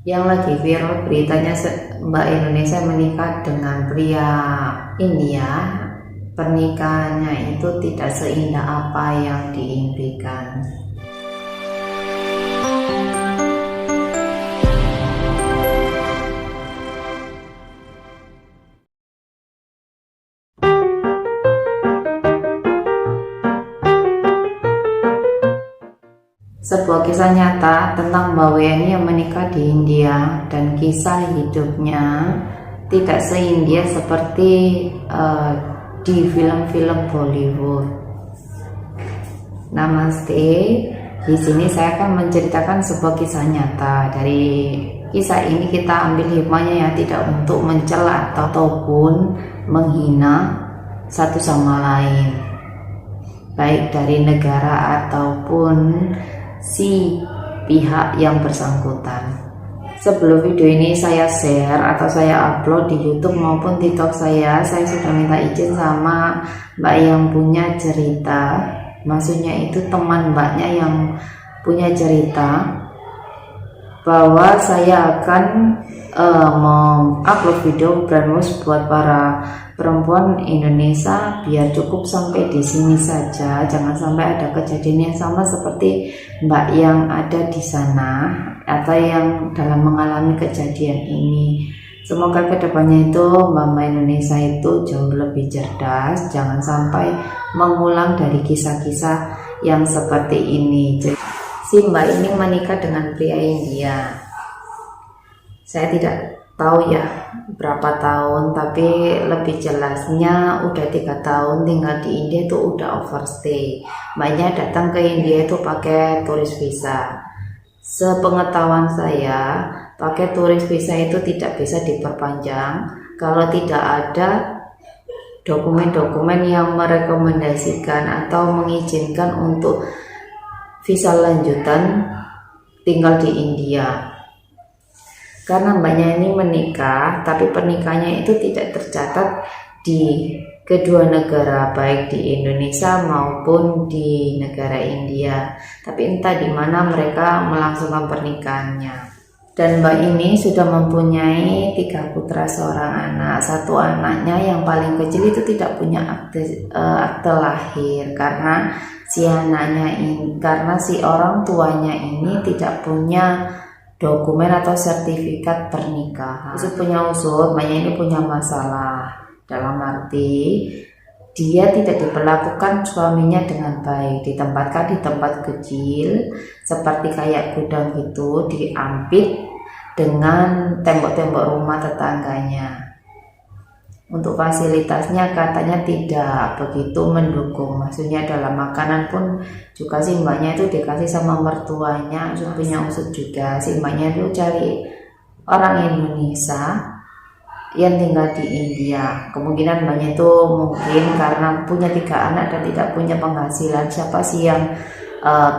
Yang lagi viral beritanya Mbak Indonesia menikah dengan pria India. Pernikahannya itu tidak seindah apa yang diimpikan. Sebuah kisah nyata tentang Mbak Wiyani yang menikah di India, dan kisah hidupnya tidak se-India seperti di film-film Bollywood. Namaste. Di sini saya akan menceritakan sebuah kisah nyata. Dari kisah ini kita ambil hikmahnya ya, tidak untuk mencela ataupun menghina satu sama lain, baik dari negara ataupun si pihak yang bersangkutan. Sebelum video ini saya share atau saya upload di YouTube maupun TikTok saya sudah minta izin sama Mbak yang punya cerita. Maksudnya itu teman Mbaknya yang punya cerita, bahwa saya akan mengupload video brandmus buat para perempuan Indonesia biar cukup sampai di sini saja, jangan sampai ada kejadian yang sama seperti Mbak yang ada di sana atau yang dalam mengalami kejadian ini. Semoga kedepannya itu Mbak Indonesia itu jauh lebih cerdas, jangan sampai mengulang dari kisah-kisah yang seperti ini. Si Mbak ini menikah dengan pria India. Saya tidak tahu ya berapa tahun, tapi lebih jelasnya udah 3 tahun tinggal di India itu udah overstay. Mbaknya datang ke India itu pakai turis visa. Sepengetahuan saya, pakai turis visa itu tidak bisa diperpanjang kalau tidak ada dokumen-dokumen yang merekomendasikan atau mengizinkan untuk visa lanjutan tinggal di India. Karena Mbaknya ini menikah, tapi pernikahannya itu tidak tercatat di kedua negara, baik di Indonesia maupun di negara India. Tapi entah di mana mereka melangsungkan pernikahannya. Dan Mbak ini sudah mempunyai 3 putra, seorang anak. Satu anaknya yang paling kecil itu tidak punya akte lahir karena si orang tuanya ini tidak punya dokumen atau sertifikat pernikahan. Itu punya Mbaknya ini punya masalah, dalam arti dia tidak diperlakukan suaminya dengan baik, ditempatkan di tempat kecil seperti kayak gudang gitu, diampit dengan tembok-tembok rumah tetangganya. Untuk fasilitasnya katanya tidak begitu mendukung, maksudnya dalam makanan pun juga si Mbaknya itu dikasih sama mertuanya, punya usut juga. Si Mbaknya itu cari orang Indonesia yang tinggal di India. Kemungkinan Mbaknya itu mungkin karena punya 3 anak dan tidak punya penghasilan, siapa sih yang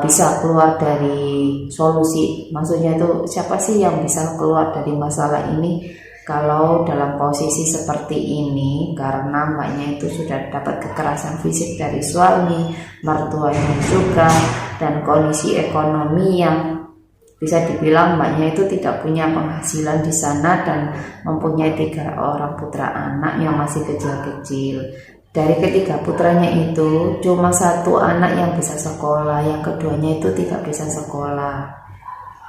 bisa keluar dari solusi, maksudnya itu siapa sih yang bisa keluar dari masalah ini kalau dalam posisi seperti ini, karena Mbaknya itu sudah dapat kekerasan fisik dari suami, mertuanya juga, dan kondisi ekonomi yang bisa dibilang Mbaknya itu tidak punya penghasilan di sana dan mempunyai 3 orang putra anak yang masih kecil-kecil. Dari ketiga putranya itu cuma 1 anak yang bisa sekolah, yang keduanya itu tidak bisa sekolah.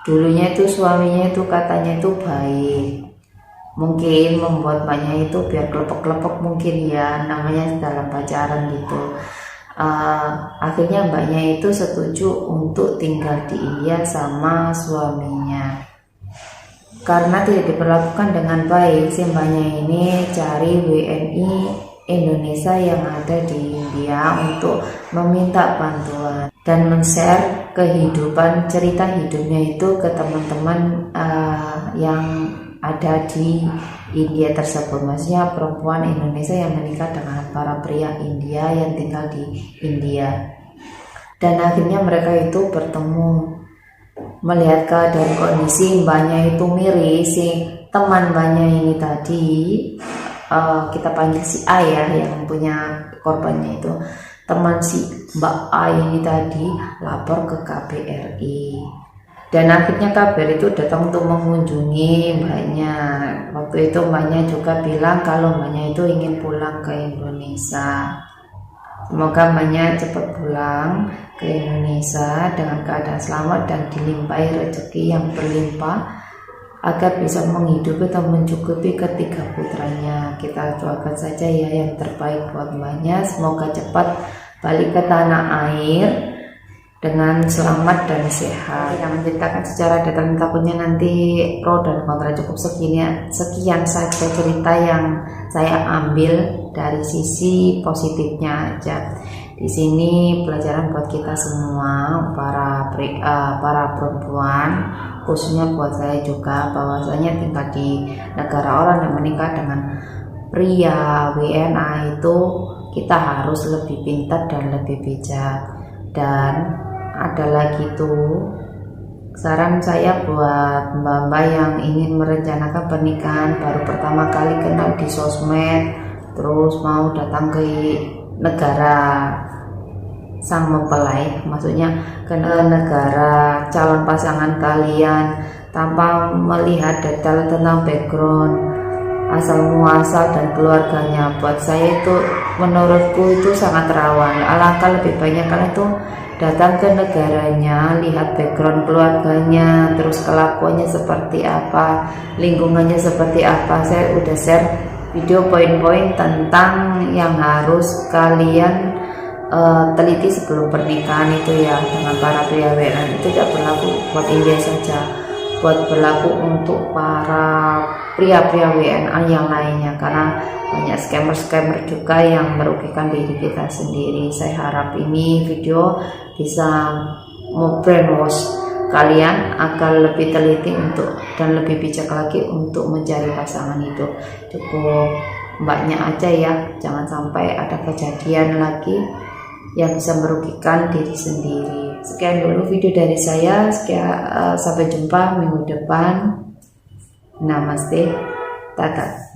Dulunya itu suaminya itu katanya itu baik, mungkin membuat Mbaknya itu biar kelepek-kelepek mungkin ya, namanya dalam pacaran gitu. Akhirnya Mbaknya itu setuju untuk tinggal di India sama suaminya. Karena tidak diperlakukan dengan baik, si Mbaknya ini cari WNI Indonesia yang ada di India untuk meminta bantuan dan men-share kehidupan, cerita hidupnya itu ke teman-teman yang ada di India tersebut, maksudnya perempuan Indonesia yang menikah dengan para pria India yang tinggal di India. Dan akhirnya mereka itu bertemu, melihat keadaan kondisi Mbaknya itu miris. Si teman Mbaknya ini tadi, kita panggil si A ya, yang punya korbannya itu, teman si Mbak A ini tadi lapor ke KBRI. Dan akhirnya kabar itu datang untuk mengunjungi mbaknya. Waktu itu mbaknya juga bilang kalau mbaknya itu ingin pulang ke Indonesia. Semoga mbaknya cepat pulang ke Indonesia dengan keadaan selamat dan dilimpahi rezeki yang berlimpah agar bisa menghidupi atau mencukupi ketiga putranya. Kita doakan saja ya yang terbaik buat mbaknya. Semoga cepat balik ke tanah air dengan selamat dan sehat. Yang menceritakan secara detail takutnya nanti pro dan kontra, cukup sekian saja cerita yang saya ambil dari sisi positifnya aja. Di sini pelajaran buat kita semua, para perempuan, khususnya buat saya juga, bahwasanya tinggal di negara orang yang menikah dengan pria WNA itu kita harus lebih pintar dan lebih bijak. Dan ada lagi tuh saran saya buat mbak-mbak yang ingin merencanakan pernikahan, baru pertama kali kenal di sosmed, terus mau datang ke negara sang mempelai, maksudnya ke negara calon pasangan kalian tanpa melihat detail tentang background, asal muasal dan keluarganya. Buat saya itu, menurutku itu sangat rawan. Alangkah lebih banyak kalian tuh datang ke negaranya, lihat background keluarganya, terus kelakuannya seperti apa, lingkungannya seperti apa. Saya udah share video poin-poin tentang yang harus kalian teliti sebelum pernikahan itu ya, dengan para pria WNA. Itu tidak berlaku buat India saja, buat berlaku untuk para pria-pria WNA yang lainnya, karena banyak scammer-scammer juga yang merugikan diri kita sendiri. Saya harap ini video bisa membrainwash kalian agar lebih teliti dan lebih bijak lagi untuk mencari pasangan hidup. Cukup mbaknya aja ya, jangan sampai ada kejadian lagi yang bisa merugikan diri sendiri. Sekian dulu video dari saya. Sampai jumpa minggu depan. Namaste, dadah.